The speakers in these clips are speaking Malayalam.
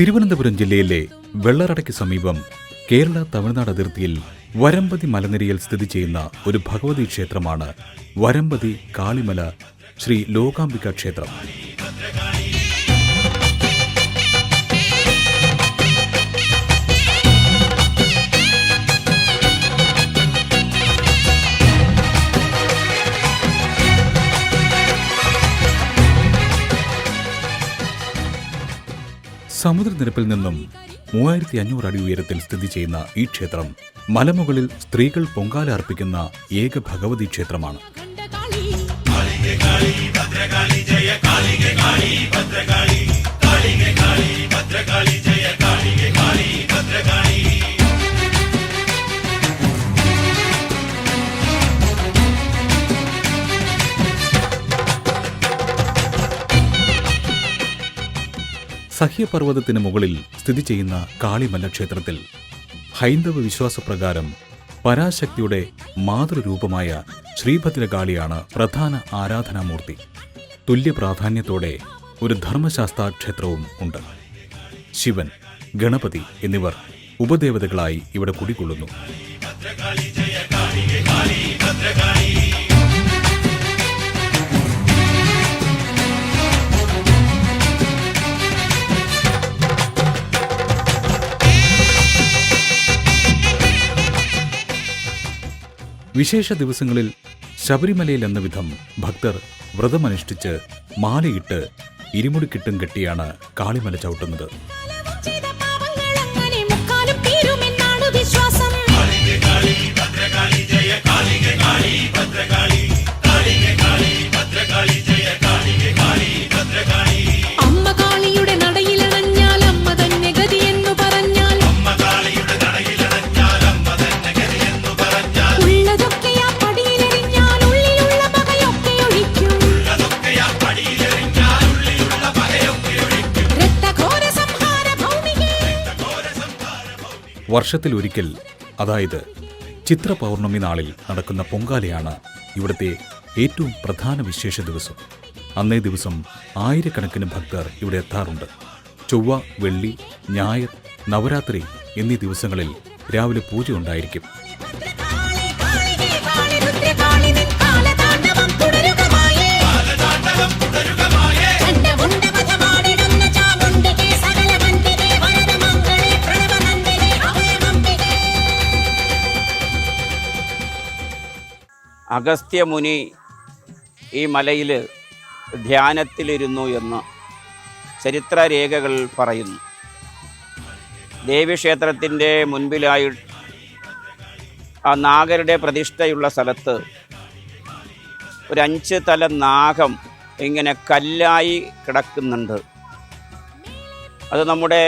തിരുവനന്തപുരം ജില്ലയിലെ വെള്ളറടയ്ക്ക് സമീപം കേരള തമിഴ്നാട് അതിർത്തിയിൽ വരമ്പതി മലനിരയിൽ സ്ഥിതി ചെയ്യുന്ന ഒരു ഭഗവതി ക്ഷേത്രമാണ് വരമ്പതി കാളിമല ശ്രീ ലോകാംബിക ക്ഷേത്രം. സമുദ്രനിരപ്പിൽ നിന്നും 3500 അടി ഉയരത്തിൽ സ്ഥിതി ചെയ്യുന്ന ഈ ക്ഷേത്രം മലമുകളിൽ സ്ത്രീകൾ പൊങ്കാല അർപ്പിക്കുന്ന ഏക ഭഗവതി ക്ഷേത്രമാണ്. സഹ്യപർവ്വതത്തിന് മുകളിൽ സ്ഥിതി ചെയ്യുന്ന കാളിമല ക്ഷേത്രത്തിൽ ഹൈന്ദവ വിശ്വാസപ്രകാരം പരാശക്തിയുടെ മാതൃരൂപമായ ശ്രീഭദ്രകാളിയാണ് പ്രധാന ആരാധനാമൂർത്തി. തുല്യ പ്രാധാന്യത്തോടെ ഒരു ധർമ്മശാസ്ത്ര ക്ഷേത്രവും ഉണ്ട്. ശിവൻ, ഗണപതി എന്നിവർ ഉപദേവതകളായി ഇവിടെ കുടികൊള്ളുന്നു. വിശേഷ ദിവസങ്ങളിൽ ശബരിമലയിൽ എന്ന വിധം ഭക്തർ വ്രതമനുഷ്ഠിച്ച് മാലയിട്ട് ഇരുമുടിക്കിട്ടും കെട്ടിയാണ് കാളിമല ചവിട്ടുന്നത്. വർഷത്തിലൊരിക്കൽ, അതായത് ചിത്ര പൗർണമി നാളിൽ നടക്കുന്ന പൊങ്കാലയാണ് ഇവിടുത്തെ ഏറ്റവും പ്രധാന വിശേഷ ദിവസം. അന്നേ ദിവസം ആയിരക്കണക്കിന് ഭക്തർ ഇവിടെ എത്താറുണ്ട്. ചൊവ്വ, വെള്ളി, ഞായർ, നവരാത്രി എന്നീ ദിവസങ്ങളിൽ രാവിലെ പൂജ ഉണ്ടായിരിക്കും. അഗസ്ത്യമുനി ഈ മലയിൽ ധ്യാനത്തിലിരുന്നു എന്ന് ചരിത്രരേഖകൾ പറയുന്നു. ദേവീക്ഷേത്രത്തിൻ്റെ മുൻപിലായി ആ നാഗരുടെ പ്രതിഷ്ഠയുള്ള സ്ഥലത്ത് ഒരു 5 തല നാഗം ഇങ്ങനെ കല്ലായി കിടക്കുന്നുണ്ട്. അത് നമ്മുടെ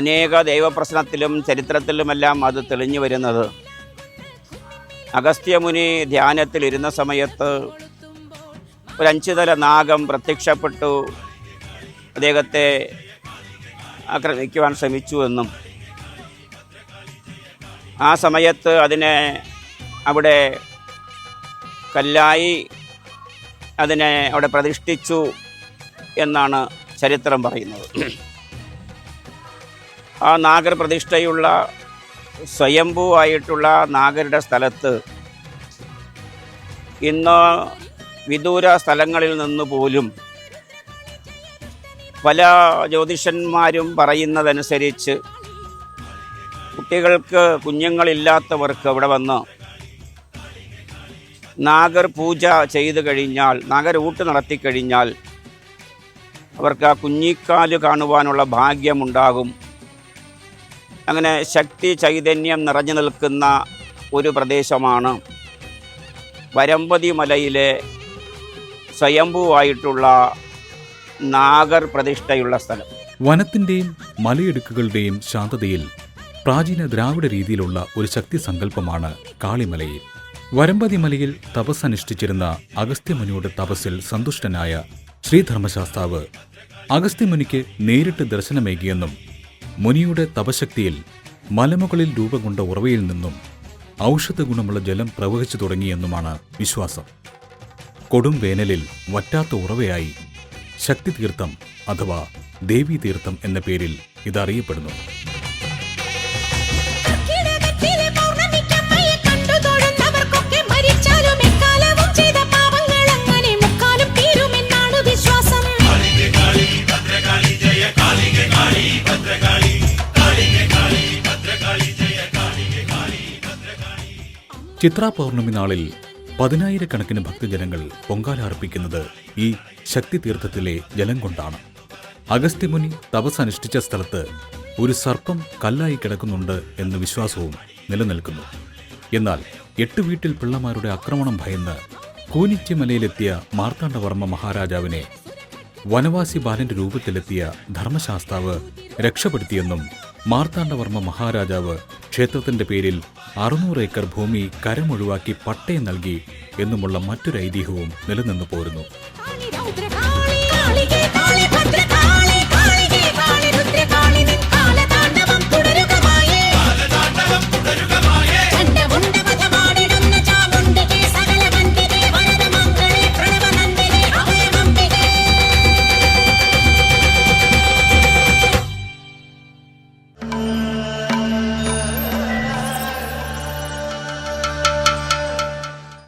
അനേക ദൈവപ്രശ്നത്തിലും ചരിത്രത്തിലുമെല്ലാം അത് തെളിഞ്ഞു വരുന്നത് അഗസ്ത്യമുനി ധ്യാനത്തിലിരുന്ന സമയത്ത് ഒരു 5 തല നാഗം പ്രത്യക്ഷപ്പെട്ടു അദ്ദേഹത്തെ ആക്രമിക്കുവാൻ ശ്രമിച്ചു എന്നും ആ സമയത്ത് അതിനെ അവിടെ കല്ലായി അതിനെ അവിടെ പ്രതിഷ്ഠിച്ചു എന്നാണ് ചരിത്രം പറയുന്നത്. ആ നാഗർ പ്രതിഷ്ഠയുള്ള സ്വയംഭൂവായിട്ടുള്ള നാഗരുടെ സ്ഥലത്ത് ഇന്ന് വിദൂര സ്ഥലങ്ങളിൽ നിന്ന് പോലും പല ജ്യോതിഷന്മാരും പറയുന്നതനുസരിച്ച് കുഞ്ഞുങ്ങളില്ലാത്തവർക്ക് അവിടെ വന്ന് നാഗർ പൂജ ചെയ്തു കഴിഞ്ഞാൽ, നാഗരൂട്ട് നടത്തിക്കഴിഞ്ഞാൽ അവർക്ക് ആ കുഞ്ഞിക്കാല് കാണുവാനുള്ള ഭാഗ്യമുണ്ടാകും. അങ്ങനെ ശക്തി ചൈതന്യം നിറഞ്ഞു നിൽക്കുന്ന ഒരു പ്രദേശമാണ് വരമ്പതി മലയിലെ സ്വയംഭൂവായിട്ടുള്ള നാഗർ പ്രതിഷ്ഠയുള്ള സ്ഥലം. വനത്തിൻ്റെയും മലയിടുക്കുകളുടെയും ശാന്തതയിൽ പ്രാചീന ദ്രാവിഡ രീതിയിലുള്ള ഒരു ശക്തി സങ്കല്പമാണ് കാളിമലയിൽ. വരമ്പതി മലയിൽ തപസ്സനുഷ്ഠിച്ചിരുന്ന അഗസ്ത്യമുനിയുടെ തപസ്സിൽ സന്തുഷ്ടനായ ശ്രീധർമ്മശാസ്താവ് അഗസ്ത്യമുനിക്ക് നേരിട്ട് ദർശനമേകിയെന്നും മുനിയുടെ തപശക്തിയിൽ മലമുകളിൽ രൂപം കൊണ്ട ഉറവയിൽ നിന്നും ഔഷധ ഗുണമുള്ള ജലം പ്രവഹിച്ചു തുടങ്ങിയെന്നുമാണ് വിശ്വാസം. കൊടും വേനലിൽ വറ്റാത്ത ഉറവയായി ശക്തിതീർത്ഥം അഥവാ ദേവീതീർത്ഥം എന്ന പേരിൽ ഇതറിയപ്പെടുന്നു. ചിത്രാ പൗർണമി നാളിൽ 10,000-കണക്കിന് ഭക്തജനങ്ങൾ പൊങ്കാല അർപ്പിക്കുന്നത് ഈ ശക്തിതീർത്ഥത്തിലെ ജലം കൊണ്ടാണ്. അഗസ്ത്യമുനി തപസ് അനുഷ്ഠിച്ച സ്ഥലത്ത് ഒരു സർപ്പം കല്ലായി കിടക്കുന്നുണ്ട് എന്ന വിശ്വാസവും നിലനിൽക്കുന്നു. എന്നാൽ 8 വീട്ടിൽ പിള്ളമാരുടെ ആക്രമണം ഭയന്ന് കൂനിച്ചിമലയിലെത്തിയ മാർത്താണ്ഡവർമ്മ മഹാരാജാവിനെ വനവാസി ബാലന്റെ രൂപത്തിലെത്തിയ ധർമ്മശാസ്താവ് രക്ഷപ്പെടുത്തിയെന്നും മാർത്താണ്ഡവർമ്മ മഹാരാജാവ് ക്ഷേത്രത്തിന്റെ പേരിൽ 600 ഏക്കർ ഭൂമി കരമൊഴിവാക്കി പട്ടയം നൽകി എന്നുമുള്ള മറ്റൊരു ഐതിഹ്യവും നിലനിന്നു പോരുന്നു.